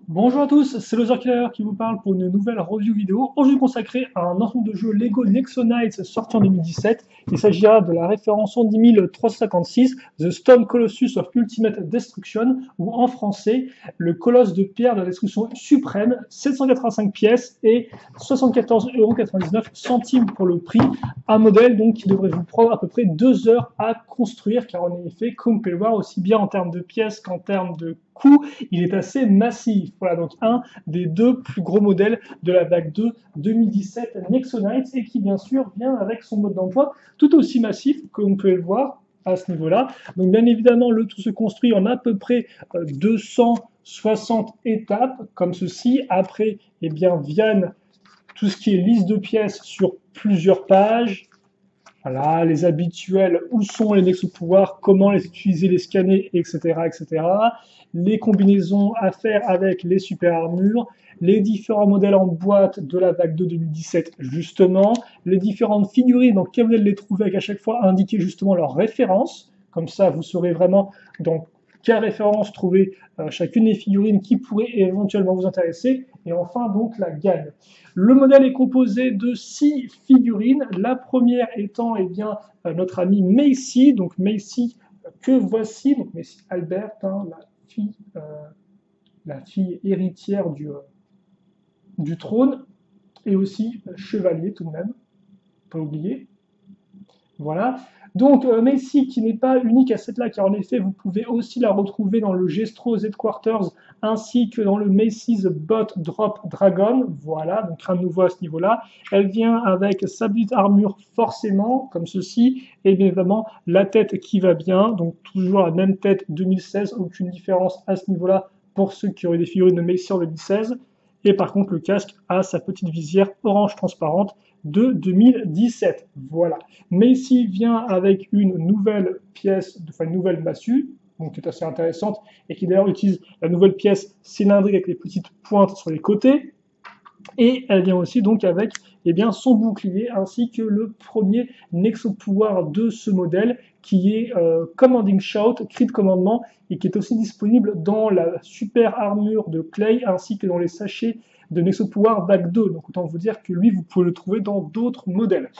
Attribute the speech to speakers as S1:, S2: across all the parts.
S1: Bonjour à tous, c'est Loser Killer qui vous parle pour une nouvelle review vidéo, aujourd'hui consacrée à un ensemble de jeux Lego Nexo Knights sorti en 2017. Il s'agira de la référence 10356, The Stone Colossus of Ultimate Destruction, ou en français, le colosse de pierre de la destruction suprême, 785 pièces et 74,99 € pour le prix. Un modèle donc qui devrait vous prendre à peu près 2 heures à construire, car en effet, comme vous pouvez le voir, aussi bien en termes de pièces qu'en termes de coût, il est assez massif. Voilà, donc un des deux plus gros modèles de la vague 2 2017 Nexo Knights et qui bien sûr vient avec son mode d'emploi tout aussi massif que vous pouvez le voir à ce niveau-là. Donc bien évidemment, le tout se construit en à peu près 260 étapes comme ceci. Après, eh bien, viennent tout ce qui est liste de pièces sur plusieurs pages. Voilà, les habituels, où sont les Nexo pouvoirs, comment les utiliser, les scanner, etc., etc. Les combinaisons à faire avec les super armures, les différents modèles en boîte de la vague 2 2017, justement, les différentes figurines, dans quel modèle les trouver, avec à chaque fois indiquer justement leur référence. Comme ça, vous saurez vraiment dans quelle référence trouver chacune des figurines qui pourraient éventuellement vous intéresser. Et enfin, donc, la gamme. Le modèle est composé de 6 figurines. La première étant eh bien, notre amie Macy. Donc Macy que voici, donc Macy Albert, hein, la fille héritière du trône, et aussi chevalier tout de même, pas oublier. Voilà. Donc Messi qui n'est pas unique à cette là, car en effet vous pouvez aussi la retrouver dans le Gestro Headquarters ainsi que dans le Macy's Bot Drop Dragon. Voilà, donc rien de nouveau à ce niveau-là. Elle vient avec sa petite armure forcément, comme ceci, et bien évidemment la tête qui va bien, donc toujours la même tête 2016, aucune différence à ce niveau-là pour ceux qui auraient des figurines de Messi en 2016. Et par contre le casque a sa petite visière orange transparente de 2017. Voilà. Macy vient avec une nouvelle pièce, enfin une nouvelle massue, donc qui est assez intéressante, et qui d'ailleurs utilise la nouvelle pièce cylindrique avec les petites pointes sur les côtés. Et elle vient aussi donc avec eh bien, son bouclier ainsi que le premier Nexo pouvoir de ce modèle qui est Commanding Shout, cri de commandement, et qui est aussi disponible dans la super armure de Clay ainsi que dans les sachets de Nexo pouvoir vague 2. Donc autant vous dire que lui, vous pouvez le trouver dans d'autres modèles.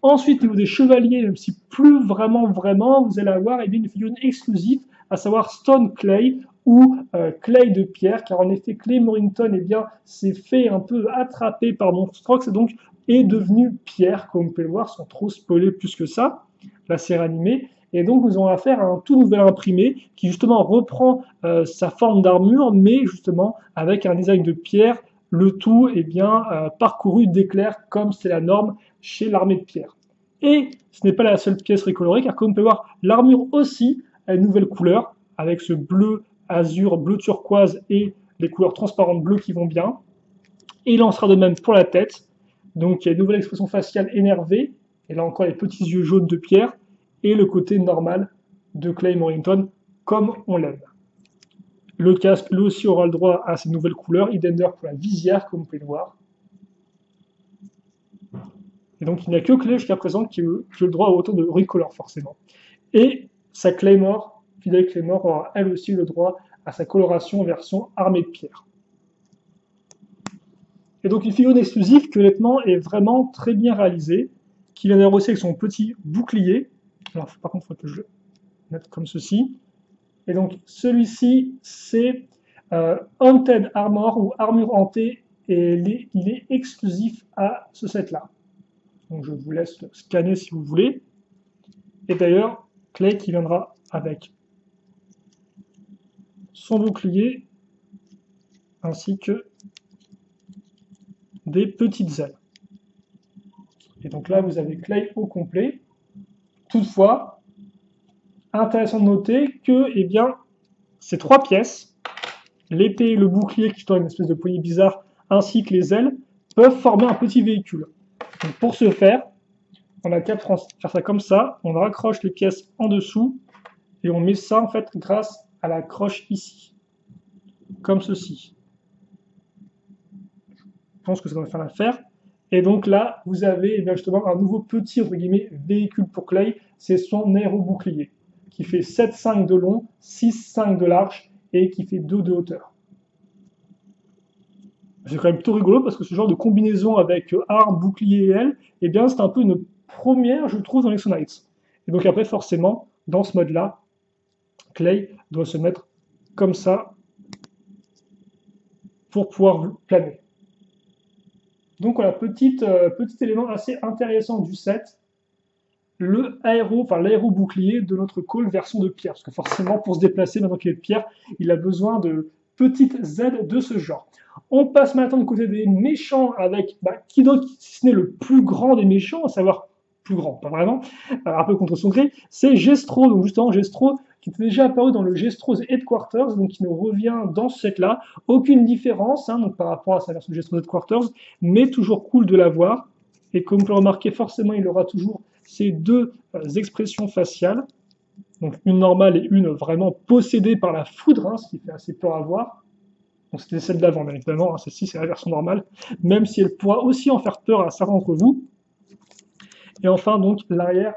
S1: Ensuite, au niveau des chevaliers, même si plus vraiment, vous allez avoir eh bien, une figurine exclusive, à savoir Stone Clay ou Clay de pierre, car en effet, Clay Morrington eh bien, s'est fait un peu attraper par Monstrox et donc est devenu pierre, comme vous pouvez le voir, sans trop spoiler plus que ça, la série animée. Et donc, nous avons affaire à un tout nouvel imprimé qui justement reprend sa forme d'armure, mais justement avec un design de pierre, le tout est bien parcouru d'éclairs comme c'est la norme chez l'armée de pierre. Et ce n'est pas la seule pièce recolorée, car comme on peut voir, l'armure aussi a une nouvelle couleur, avec ce bleu azur, bleu turquoise et les couleurs transparentes bleues qui vont bien. Et il en sera de même pour la tête. Donc il y a une nouvelle expression faciale énervée, et là encore les petits yeux jaunes de pierre, et le côté normal de Clay Morrington, comme on l'aime. Le casque, lui aussi, aura le droit à ces nouvelles couleurs, idem pour la visière, comme vous pouvez le voir. Et donc, il n'y a que Clay jusqu'à présent qui a eu le droit au retour de Recolor, forcément. Et sa Claymore, Fidel Claymore, aura elle aussi le droit à sa coloration version armée de pierre. Et donc, une figurine exclusive qui, honnêtement, est vraiment très bien réalisée, qui vient d'ailleurs aussi avec son petit bouclier. Alors, par contre, il faut que je le mette comme ceci. Et donc, celui-ci, c'est Haunted Armor ou Armure hantée, et il est exclusif à ce set-là. Donc je vous laisse le scanner si vous voulez. Et d'ailleurs, Clay qui viendra avec son bouclier ainsi que des petites ailes. Et donc là, vous avez Clay au complet. Toutefois, intéressant de noter que, eh bien, ces 3 pièces, l'épée et le bouclier qui sont une espèce de poignée bizarre, ainsi que les ailes, peuvent former un petit véhicule. Donc pour ce faire, on a qu'à faire ça comme ça, on raccroche les pièces en dessous et on met ça en fait grâce à la croche ici, comme ceci. Je pense que ça doit faire l'affaire. Et donc là, vous avez eh bien, justement un nouveau petit entre guillemets, véhicule pour Clay, c'est son aérobouclier, qui fait 7,5 de long, 6,5 de large et qui fait 2 de hauteur. C'est quand même plutôt rigolo parce que ce genre de combinaison avec arme, bouclier et aile, eh bien c'est un peu une première, je trouve, dans les Knights. Et donc après, forcément, dans ce mode-là, Clay doit se mettre comme ça pour pouvoir planer. Donc voilà, petit élément assez intéressant du set, l'aéro-bouclier de notre call version de pierre. Parce que forcément, pour se déplacer, maintenant qu'il est de pierre, il a besoin de petites aides de ce genre. On passe maintenant du côté des méchants avec qui d'autre, si ce n'est le plus grand des méchants, à savoir plus grand, pas vraiment, un peu contre son gré, c'est Gestro. Donc justement, Gestro, qui était déjà apparu dans le Gestro's Headquarters, donc qui nous revient dans ce set-là. Aucune différence donc par rapport à sa version Gestro's Headquarters, mais toujours cool de l'avoir. Et comme vous pouvez remarquer, forcément, il aura toujours ces deux expressions faciales, donc une normale et une vraiment possédée par la foudre, ce qui fait assez peur à voir. Donc c'était celle d'avant, bien évidemment, celle-ci c'est la version normale, même si elle pourra aussi en faire peur à certains d'entre vous. Et enfin, donc, l'arrière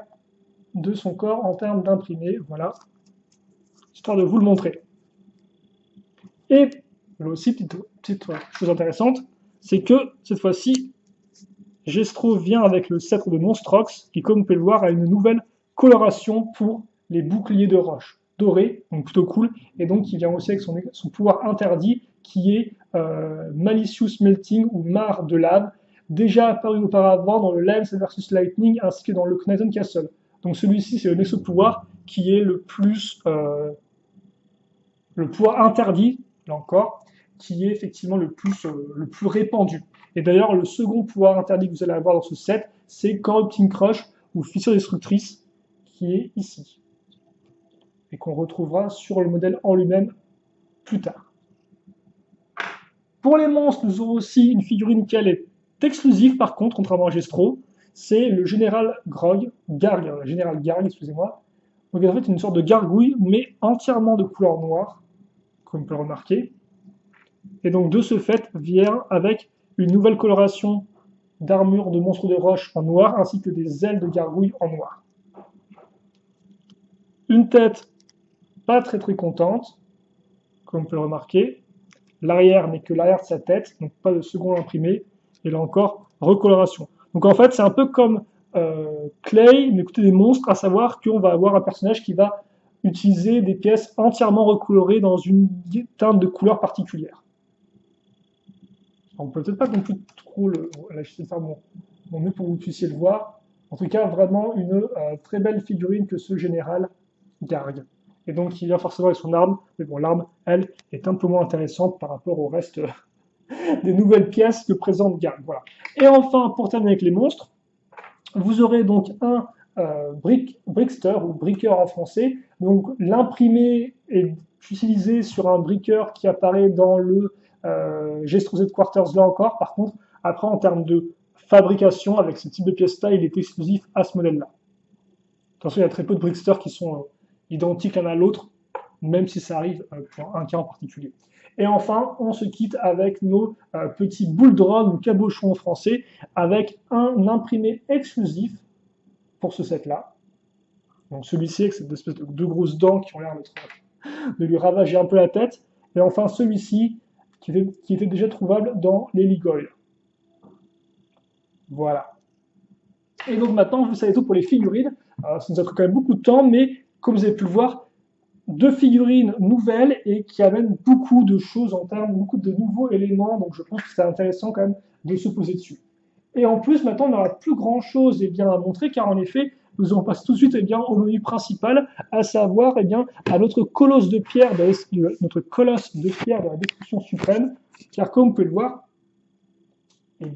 S1: de son corps en termes d'imprimé, voilà, histoire de vous le montrer. Et là aussi, petite chose intéressante, c'est que cette fois-ci, Gestro vient avec le sceptre de Monstrox, qui, comme vous pouvez le voir, a une nouvelle coloration pour les boucliers de roche dorés, donc plutôt cool, et donc il vient aussi avec son pouvoir interdit, qui est Malicious Melting ou Mare de lave, déjà apparu auparavant dans le Lance versus Lightning ainsi que dans le Knighton Castle. Donc celui-ci, c'est le Nexo pouvoir qui est le pouvoir interdit, là encore, qui est effectivement le plus répandu. Et d'ailleurs, le second pouvoir interdit que vous allez avoir dans ce set, c'est Corrupting Crush ou Fissure Destructrice, qui est ici. Et qu'on retrouvera sur le modèle en lui-même plus tard. Pour les monstres, nous aurons aussi une figurine qui est exclusive par contre, contrairement à Gestro, c'est le Général Général Garg, excusez-moi. Donc en fait, une sorte de gargouille, mais entièrement de couleur noire, comme on peut le remarquer. Et donc de ce fait, vient avec une nouvelle coloration d'armure de monstres de roche en noir, ainsi que des ailes de gargouille en noir. Une tête pas très contente, comme on peut le remarquer. L'arrière n'est que l'arrière de sa tête, donc pas de second imprimé. Et là encore, recoloration. Donc en fait, c'est un peu comme Clay, mais écoutez des monstres, à savoir qu'on va avoir un personnage qui va utiliser des pièces entièrement recolorées dans une teinte de couleur particulière. On peut peut-être pas non plus trop là, je vais faire mon mieux pour que vous puissiez le voir. En tout cas, vraiment une très belle figurine que ce général Garg. Et donc, il vient forcément avec son arme, mais bon, l'arme, elle, est un peu moins intéressante par rapport au reste des nouvelles pièces que présente Garg. Voilà. Et enfin, pour terminer avec les monstres, vous aurez donc un brickster, ou bricker en français. Donc, l'imprimé est utilisé sur un bricker qui apparaît dans le Gestro's Headquarters là encore. Par contre, après, en termes de fabrication, avec ce type de pièce-là, il est exclusif à ce modèle-là. Attention, il y a très peu de bricksters qui sont identiques l'un à l'autre, même si ça arrive pour un cas en particulier. Et enfin, on se quitte avec nos petits boules ou cabochons en français, avec un imprimé exclusif pour ce set-là. Donc celui-ci avec cette espèce de deux grosses dents qui ont l'air de lui ravager un peu la tête. Et enfin celui-ci qui était déjà trouvable dans les Ligoil. Voilà. Et donc maintenant, vous savez tout pour les figurines. Ça nous a pris quand même beaucoup de temps, mais comme vous avez pu le voir, deux figurines nouvelles et qui amènent beaucoup de choses en termes, beaucoup de nouveaux éléments. Donc je pense que c'est intéressant quand même de se poser dessus. Et en plus, maintenant, on n'aura plus grand-chose à montrer, car en effet, nous allons passer tout de suite au menu principal, à savoir à notre colosse de pierre, notre colosse de pierre de la destruction suprême, car comme vous pouvez le voir, il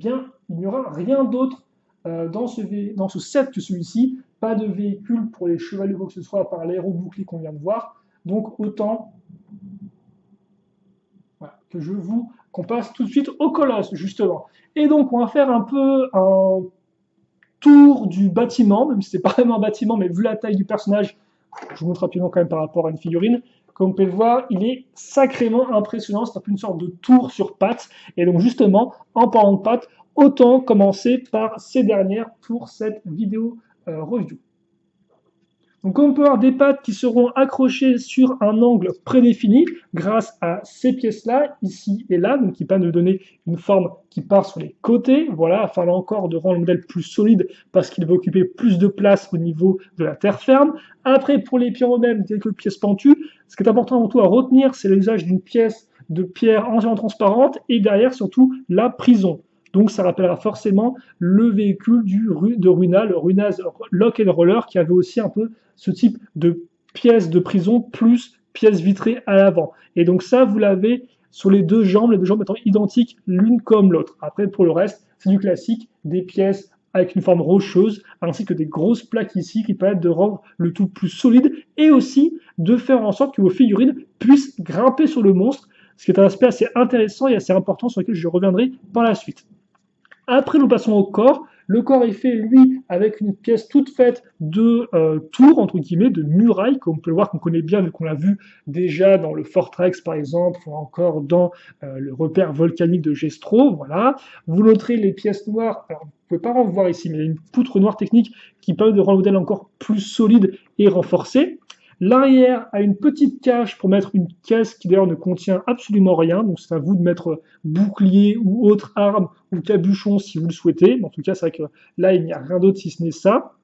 S1: n'y aura rien d'autre dans ce set que celui-ci, pas de véhicule pour les chevaliers ou quoi que ce soit, à part l'aérobouclier qu'on vient de voir, donc autant que qu'on passe tout de suite au colosse, justement. Et donc, on va faire un peu un tour du bâtiment, même si c'est pas vraiment un bâtiment, mais vu la taille du personnage, je vous montre rapidement quand même par rapport à une figurine. Comme vous pouvez le voir, il est sacrément impressionnant, c'est un peu une sorte de tour sur pattes. Et donc justement, en parlant de pattes, autant commencer par ces dernières pour cette vidéo review. Donc on peut avoir des pattes qui seront accrochées sur un angle prédéfini grâce à ces pièces-là, ici et là, donc qui permettent de donner une forme qui part sur les côtés, voilà, afin là encore de rendre le modèle plus solide parce qu'il va occuper plus de place au niveau de la terre ferme. Après, pour les pieds en eux-mêmes, quelques pièces pentues. Ce qui est important avant tout à retenir, c'est l'usage d'une pièce de pierre entièrement transparente et derrière surtout la prison. Donc ça rappellera forcément le véhicule de Runa, le Runa's Lock and Roller, qui avait aussi un peu ce type de pièces de prison plus pièces vitrées à l'avant. Et donc ça, vous l'avez sur les deux jambes étant identiques l'une comme l'autre. Après, pour le reste, c'est du classique, des pièces avec une forme rocheuse, ainsi que des grosses plaques ici qui permettent de rendre le tout plus solide et aussi de faire en sorte que vos figurines puissent grimper sur le monstre, ce qui est un aspect assez intéressant et assez important sur lequel je reviendrai par la suite. Après, nous passons au corps. Le corps est fait, lui, avec une pièce toute faite de tours, entre guillemets, de murailles, comme on peut le voir, qu'on connaît bien, vu qu'on l'a vu déjà dans le Fortrex, par exemple, ou encore dans le repère volcanique de Gestro, voilà. Vous noterez les pièces noires, alors vous ne pouvez pas en voir ici, mais il y a une poutre noire technique qui permet de rendre le modèle encore plus solide et renforcé. L'arrière a une petite cage pour mettre une caisse qui d'ailleurs ne contient absolument rien, donc c'est à vous de mettre bouclier ou autre arme ou cabuchon si vous le souhaitez. Mais en tout cas, c'est vrai que là, il n'y a rien d'autre si ce n'est ça.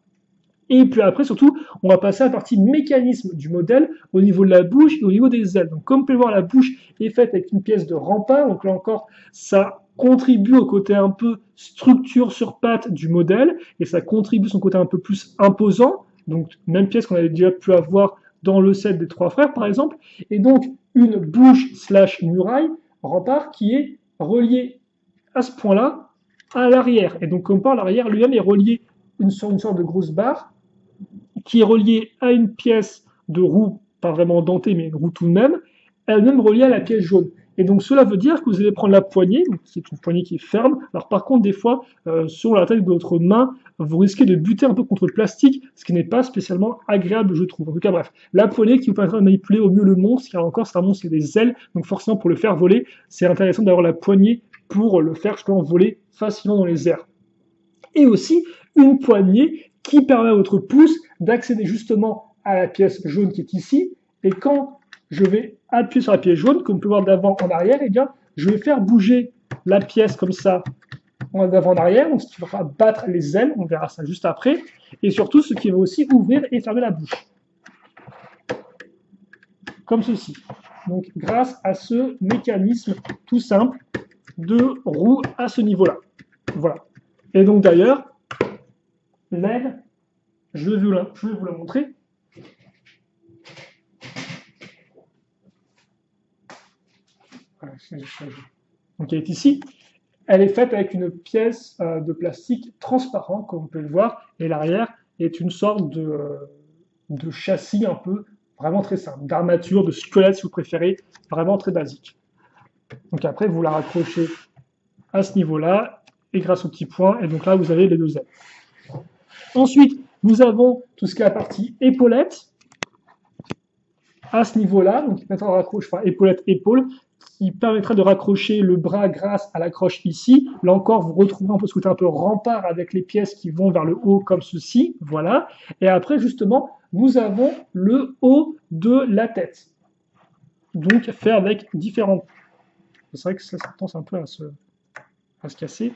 S1: Et puis après, surtout, on va passer à la partie mécanisme du modèle au niveau de la bouche et au niveau des ailes. Donc comme vous pouvez le voir, la bouche est faite avec une pièce de rempart, donc là encore, ça contribue au côté un peu structure sur patte du modèle, et ça contribue son côté un peu plus imposant, donc même pièce qu'on avait déjà pu avoir dans le set des trois frères par exemple, et donc une bouche slash muraille, rempart, qui est reliée à ce point-là à l'arrière. Et donc comme par l'arrière lui-même est relié sur une sorte de grosse barre, qui est reliée à une pièce de roue, pas vraiment dentée, mais une roue tout de même, elle-même reliée à la pièce jaune. Et donc cela veut dire que vous allez prendre la poignée, donc c'est une poignée qui est ferme. Alors par contre, des fois, sur la taille de votre main, vous risquez de buter un peu contre le plastique, ce qui n'est pas spécialement agréable, je trouve. En tout cas, bref, la poignée qui vous permettra de manipuler au mieux le monstre, car encore, c'est un monstre qui a des ailes, donc forcément pour le faire voler, c'est intéressant d'avoir la poignée pour le faire justement voler facilement dans les airs. Et aussi une poignée qui permet à votre pouce d'accéder justement à la pièce jaune qui est ici. Et quand je vais appuyer sur la pièce jaune, comme on peut voir d'avant en arrière, eh bien, je vais faire bouger la pièce comme ça d'avant en arrière, donc ce qui va battre les ailes, on verra ça juste après, et surtout ce qui va aussi ouvrir et fermer la bouche. Comme ceci. Donc grâce à ce mécanisme tout simple de roue à ce niveau-là. Voilà. Et donc d'ailleurs, l'aile, je vais vous la montrer. Voilà, donc elle est ici. Elle est faite avec une pièce de plastique transparent, comme vous pouvez le voir, et l'arrière est une sorte de châssis un peu vraiment très simple, d'armature, de squelette si vous préférez, vraiment très basique. Donc après, vous la raccrochez à ce niveau-là, et grâce au petit point, et donc là, vous avez les deux ailes. Ensuite, nous avons tout ce qui est la partie épaulette, à ce niveau-là, donc qui permettra de raccrocher, enfin épaulette-épaule, qui permettra de raccrocher le bras grâce à l'accroche ici. Là encore, vous retrouverez un peu ce côté un peu rempart avec les pièces qui vont vers le haut comme ceci, voilà. Et après, justement, nous avons le haut de la tête. Donc, fait avec différents... C'est vrai que ça tend un peu à se casser.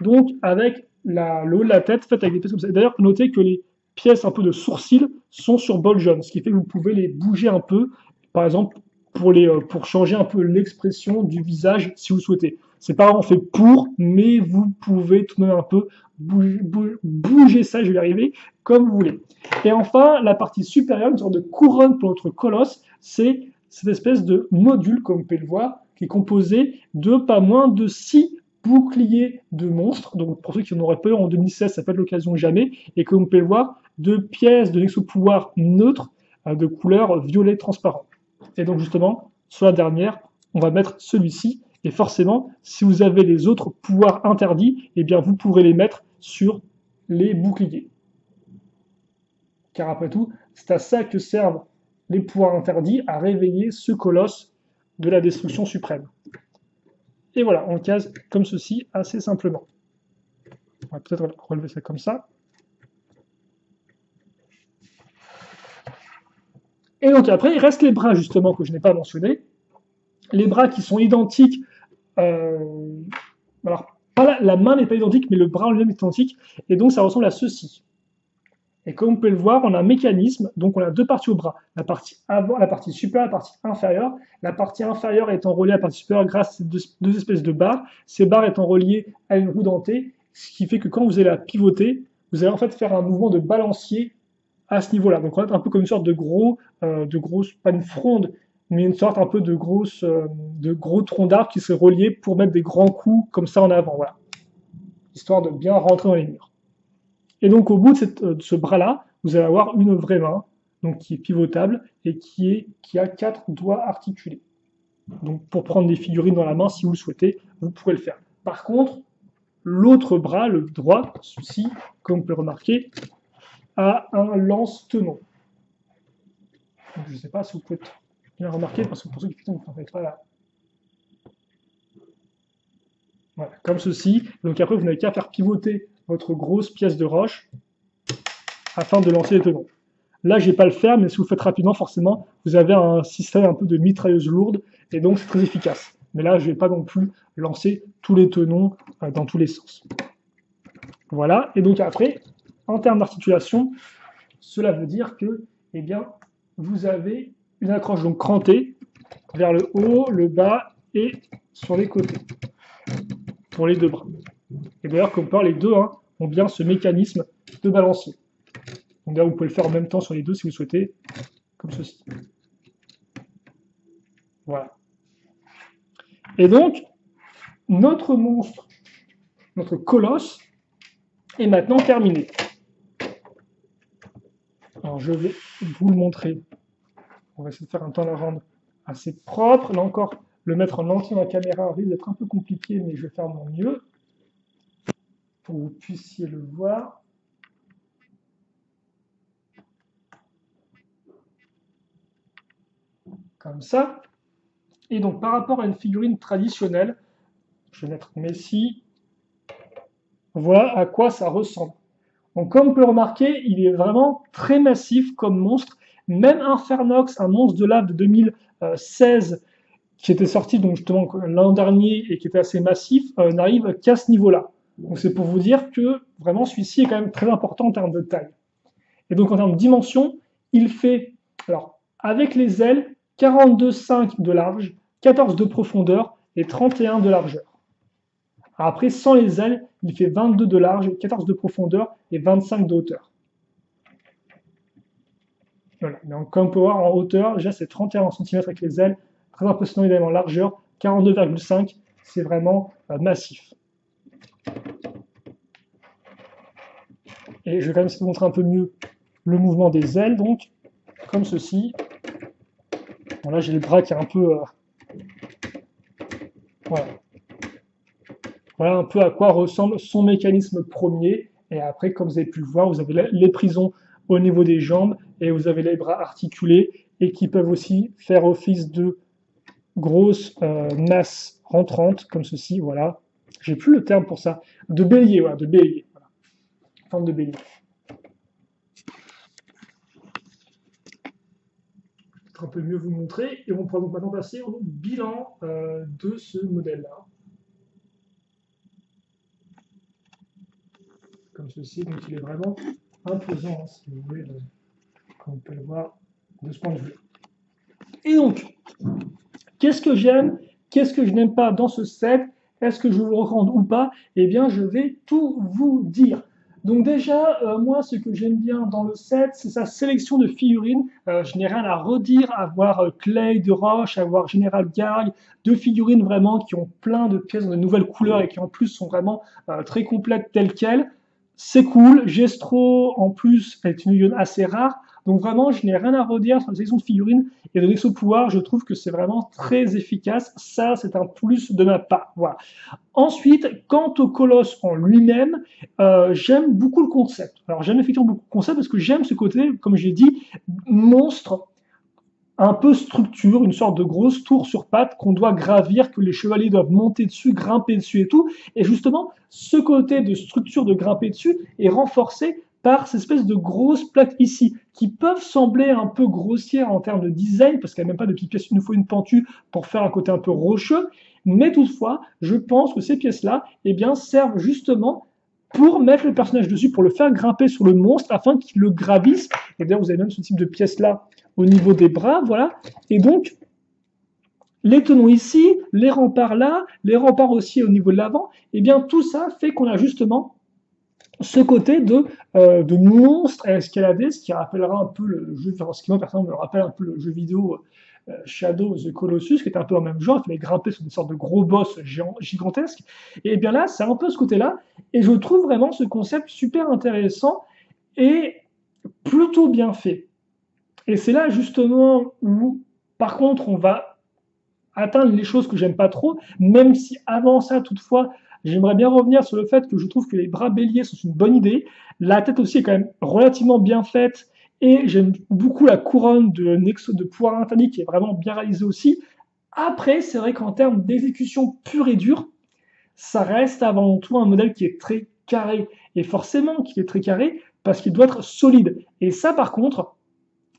S1: Donc, avec le haut de la tête, fait avec des pièces comme ça. D'ailleurs, notez que les pièces un peu de sourcils sont sur bol jaune, ce qui fait que vous pouvez les bouger un peu, par exemple, pour changer un peu l'expression du visage si vous souhaitez. C'est pas vraiment fait pour, mais vous pouvez tout de même un peu bouger ça, je vais y arriver, comme vous voulez. Et enfin, la partie supérieure, une sorte de couronne pour notre colosse, c'est cette espèce de module, comme vous pouvez le voir, qui est composé de pas moins de 6 boucliers de monstres. Donc pour ceux qui en auraient peur en 2016, ça peut être l'occasion jamais. Et comme vous pouvez le voir, 2 pièces de Nexo-Pouvoir neutres de couleur violet transparent. Et donc justement, sur la dernière, on va mettre celui-ci. Et forcément, si vous avez les autres pouvoirs interdits, eh bien vous pourrez les mettre sur les boucliers. Car après tout, c'est à ça que servent les pouvoirs interdits, à réveiller ce colosse de la destruction suprême. Et voilà, on le case comme ceci, assez simplement. On va peut-être relever ça comme ça. Et donc après, il reste les bras justement que je n'ai pas mentionné. Les bras qui sont identiques. Alors, pas la main n'est pas identique, mais le bras en lui-même est identique. Et donc ça ressemble à ceci. Et comme vous pouvez le voir, on a un mécanisme, donc on a deux parties au bras. La partie avant, la partie supérieure, la partie inférieure. La partie inférieure étant reliée à la partie supérieure grâce à ces deux espèces de barres. Ces barres étant reliées à une roue dentée, ce qui fait que quand vous allez la pivoter, vous allez en fait faire un mouvement de balancier à ce niveau-là. Donc on va être un peu comme une sorte de grosse, pas une fronde, mais une sorte un peu de gros tronc d'arbre qui serait relié pour mettre des grands coups comme ça en avant, voilà. Histoire de bien rentrer dans les murs. Et donc au bout de ce bras-là, vous allez avoir une vraie main, donc qui est pivotable et qui a 4 doigts articulés. Donc pour prendre des figurines dans la main, si vous le souhaitez, vous pourrez le faire. Par contre, l'autre bras, le droit, celui-ci, comme vous pouvez le remarquer, a un lance-tenon. Je ne sais pas si vous pouvez bien remarquer, parce que pour ceux qui ne vous pas là. Voilà, comme ceci. Donc après, vous n'avez qu'à faire pivoter votre grosse pièce de roche afin de lancer les tenons. Là, je ne vais pas le faire, mais si vous le faites rapidement, forcément, vous avez un système un peu de mitrailleuse lourde, et donc c'est très efficace. Mais là, je ne vais pas non plus lancer tous les tenons dans tous les sens. Voilà, et donc après, en termes d'articulation, cela veut dire que, eh bien, vous avez une accroche donc crantée vers le haut, le bas et sur les côtés, pour les deux bras. Et d'ailleurs, comme par les deux ont bien ce mécanisme de balancier. Donc d'ailleurs, vous pouvez le faire en même temps sur les deux si vous souhaitez, comme ceci. Voilà. Et donc, notre monstre, notre colosse, est maintenant terminé. Alors, je vais vous le montrer. On va essayer de faire un temps de rendre assez propre. Là encore, le mettre en entier dans la caméra risque d'être un peu compliqué, mais je vais faire mon mieux pour que vous puissiez le voir. Comme ça. Et donc, par rapport à une figurine traditionnelle, je vais mettre Messi, voilà à quoi ça ressemble. Donc, comme on peut le remarquer, il est vraiment très massif comme monstre. Même Infernox, un monstre de lave de 2016, qui était sorti donc justement l'an dernier et qui était assez massif, n'arrive qu'à ce niveau-là. Donc c'est pour vous dire que vraiment celui-ci est quand même très important en termes de taille. Et donc en termes de dimension, il fait, alors avec les ailes, 42,5 de large, 14 de profondeur et 31 de largeur. Alors après, sans les ailes, il fait 22 de large, 14 de profondeur et 25 de hauteur. Voilà. Donc comme on peut voir en hauteur, déjà c'est 31 cm avec les ailes, très impressionnant également en largeur, 42,5, c'est vraiment massif. Et je vais quand même essayer de montrer un peu mieux le mouvement des ailes, donc, comme ceci. Bon, là, j'ai le bras qui est un peu... voilà. Voilà un peu à quoi ressemble son mécanisme premier. Et après, comme vous avez pu le voir, vous avez les prisons au niveau des jambes et vous avez les bras articulés et qui peuvent aussi faire office de grosses masses rentrantes, comme ceci, voilà. J'ai plus le terme pour ça. De bélier, voilà, de bélier. Voilà. Forme de bélier. Un peu mieux vous montrer, et on pourra donc maintenant passer au bilan de ce modèle-là. Comme ceci, donc il est vraiment imposant, si vous voulez, comme on peut le voir de ce point de vue. Et donc, qu'est-ce que j'aime, qu'est-ce que je n'aime pas dans ce set, est-ce que je vous le recommande ou pas? Eh bien, je vais tout vous dire. Donc déjà, moi, ce que j'aime bien dans le set, c'est sa sélection de figurines. Je n'ai rien à redire, à voir Clay de Roche, à voir Général Garg, deux figurines vraiment qui ont plein de pièces de nouvelles couleurs et qui en plus sont vraiment très complètes telles quelles. C'est cool. Gestro, en plus, est une figurine assez rare. Donc vraiment, je n'ai rien à redire sur la sélection de figurines et de Nexo Pouvoir. Je trouve que c'est vraiment très efficace. Ça, c'est un plus de ma part. Voilà. Ensuite, quant au colosse en lui-même, j'aime beaucoup le concept. Alors j'aime effectivement beaucoup le concept parce que j'aime ce côté, comme j'ai dit, monstre, un peu structure, une sorte de grosse tour sur pattes qu'on doit gravir, que les chevaliers doivent monter dessus, grimper dessus et tout. Et justement, ce côté de structure de grimper dessus est renforcé par ces espèces de grosses plaques ici, qui peuvent sembler un peu grossières en termes de design, parce qu'il n'y a même pas de petites pièces, il nous faut une pentue pour faire un côté un peu rocheux, mais toutefois, je pense que ces pièces-là, eh bien, servent justement pour mettre le personnage dessus, pour le faire grimper sur le monstre, afin qu'il le gravisse. Et d'ailleurs, vous avez même ce type de pièces-là au niveau des bras, voilà. Et donc, les tenons ici, les remparts là, les remparts aussi au niveau de l'avant, eh bien, tout ça fait qu'on a justement ce côté de monstre à escalader, ce qui rappellera un peu le jeu, enfin, ce qui moi personnellement me rappelle un peu le jeu vidéo Shadow of the Colossus, qui était un peu dans le même genre, il fallait grimper sur des sortes de gros boss géants, gigantesques. Et bien là, c'est un peu ce côté-là, et je trouve vraiment ce concept super intéressant et plutôt bien fait. Et c'est là justement où, par contre, on va atteindre les choses que j'aime pas trop, même si avant ça, toutefois, j'aimerais bien revenir sur le fait que je trouve que les bras béliers sont une bonne idée. La tête aussi est quand même relativement bien faite, et j'aime beaucoup la couronne de Nexo de pouvoir interdit qui est vraiment bien réalisée aussi. Après, c'est vrai qu'en termes d'exécution pure et dure, ça reste avant tout un modèle qui est très carré. Et forcément qu'il est très carré, parce qu'il doit être solide. Et ça, par contre,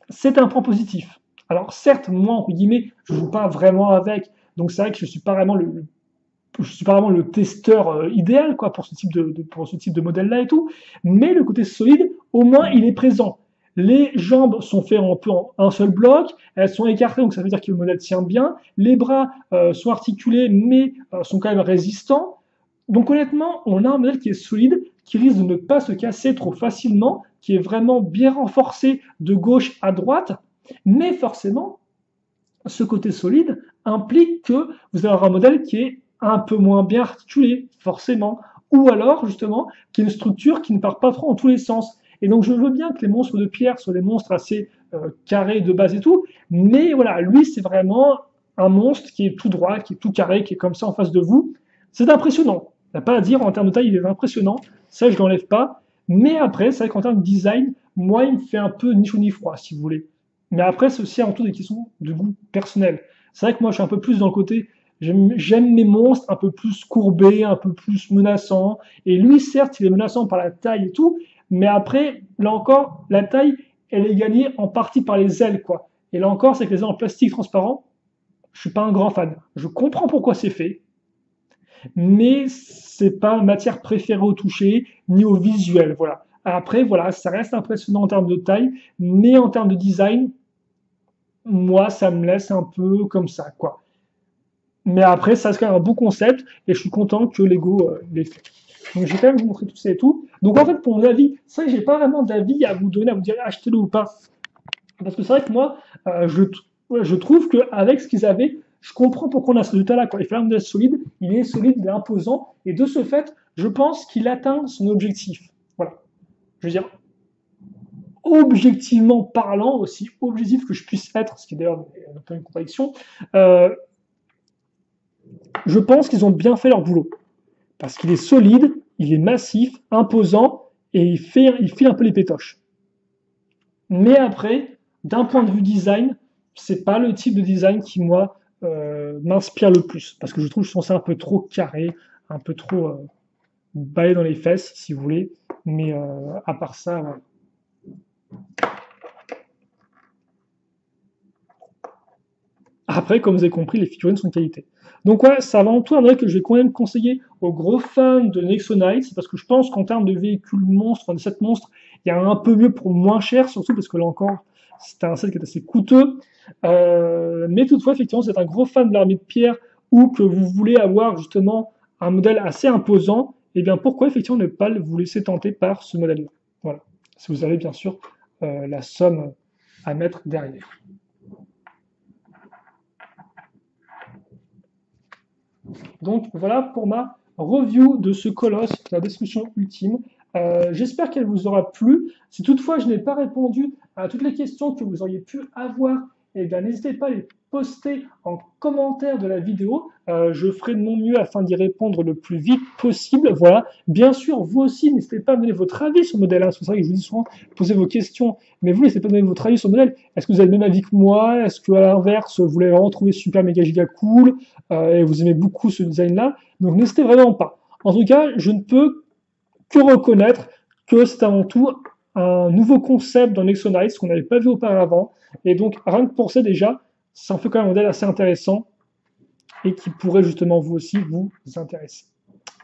S1: c'est un point positif. Alors certes, moi, entre guillemets, je joue pas vraiment avec, donc c'est vrai que je suis pas vraiment le testeur idéal quoi pour pour ce type de modèle-là et tout, mais le côté solide, au moins, il est présent. Les jambes sont faites un peu en un seul bloc, elles sont écartées, donc ça veut dire que le modèle tient bien. Les bras sont articulés, mais sont quand même résistants. Donc honnêtement, on a un modèle qui est solide, qui risque de ne pas se casser trop facilement, qui est vraiment bien renforcé de gauche à droite, mais forcément, ce côté solide implique que vous avez un modèle qui est un peu moins bien articulé, forcément, ou alors justement qui est une structure qui ne part pas trop en tous les sens. Et donc je veux bien que les monstres de pierre soient des monstres assez carrés de base et tout, mais voilà, lui c'est vraiment un monstre qui est tout droit, qui est tout carré, qui est comme ça en face de vous. C'est impressionnant. Il n'y a pas à dire, en termes de taille, il est impressionnant. Ça, je ne l'enlève pas. Mais après, c'est vrai qu'en termes de design, moi, il me fait un peu ni chaud ni froid, si vous voulez. Mais après, c'est aussi avant tout des questions de goût personnel. C'est vrai que moi, je suis un peu plus dans le côté, j'aime mes monstres un peu plus courbés, un peu plus menaçants. Et lui, certes, il est menaçant par la taille et tout, mais après, là encore, la taille, elle est gagnée en partie par les ailes, quoi. Et là encore, c'est que les ailes en plastique transparent, je suis pas un grand fan. Je comprends pourquoi c'est fait, mais c'est pas ma matière préférée au toucher, ni au visuel, voilà. Après, voilà, ça reste impressionnant en termes de taille, mais en termes de design, moi, ça me laisse un peu comme ça, quoi. Mais après, ça reste quand même un beau concept, et je suis content que Lego l'ait fait. Donc, j'ai quand même vous montrer tout ça et tout. Donc, en fait, pour mon avis, c'est vrai que j'ai pas vraiment d'avis à vous donner, à vous dire achetez-le ou pas. Parce que c'est vrai que moi, je trouve qu'avec ce qu'ils avaient, je comprends pourquoi on a ce résultat-là. Quand il fait un modèle solide, il est solide, il est imposant, et de ce fait, je pense qu'il atteint son objectif. Voilà. Je veux dire, objectivement parlant, aussi objectif que je puisse être, ce qui est d'ailleurs un peu une contradiction, je pense qu'ils ont bien fait leur boulot. Parce qu'il est solide, il est massif, imposant, et il file un peu les pétoches. Mais après, d'un point de vue design, c'est pas le type de design qui, moi, m'inspire le plus. Parce que je trouve que je trouve ça un peu trop carré, un peu trop balai dans les fesses, si vous voulez. Mais à part ça, voilà. Après, comme vous avez compris, les figurines sont de qualité. Donc ouais, ça va en tout un modèle que je vais quand même conseiller aux gros fans de Nexo Knights, parce que je pense qu'en termes de véhicules monstres, de set monstres, il y a un peu mieux pour moins cher, surtout parce que là encore, c'est un set qui est assez coûteux. Mais toutefois, effectivement, si vous êtes un gros fan de l'armée de pierre ou que vous voulez avoir justement un modèle assez imposant, eh bien pourquoi effectivement ne pas vous laisser tenter par ce modèle-là. Voilà. Si vous avez bien sûr la somme à mettre derrière. Donc voilà pour ma review de ce colosse, la discussion ultime. J'espère qu'elle vous aura plu. Si toutefois je n'ai pas répondu à toutes les questions que vous auriez pu avoir, eh bien n'hésitez pas à les poster en commentaire de la vidéo. Je ferai de mon mieux afin d'y répondre le plus vite possible. Voilà. Bien sûr, vous aussi, n'hésitez pas à me donner votre avis sur le modèle. Hein. C'est pour ça que je vous dis souvent, posez vos questions. Mais vous, n'hésitez pas à me donner votre avis sur le modèle. Est-ce que vous avez le même avis que moi? Est-ce que à l'inverse, vous l'avez vraiment trouvé super méga giga cool et vous aimez beaucoup ce design-là? Donc n'hésitez vraiment pas. En tout cas, je ne peux que reconnaître que c'est avant tout un nouveau concept dans Nexo Nights qu'on n'avait pas vu auparavant. Et donc, rien que pour ça déjà, ça en fait quand même un modèle assez intéressant et qui pourrait justement vous aussi vous intéresser.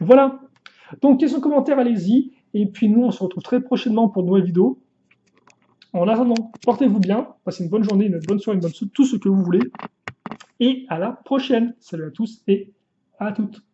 S1: Voilà. Donc, questions, commentaires, allez-y. Et puis nous, on se retrouve très prochainement pour de nouvelles vidéos. En attendant, portez-vous bien, passez une bonne journée, une bonne soirée, une bonne tout ce que vous voulez. Et à la prochaine. Salut à tous et à toutes.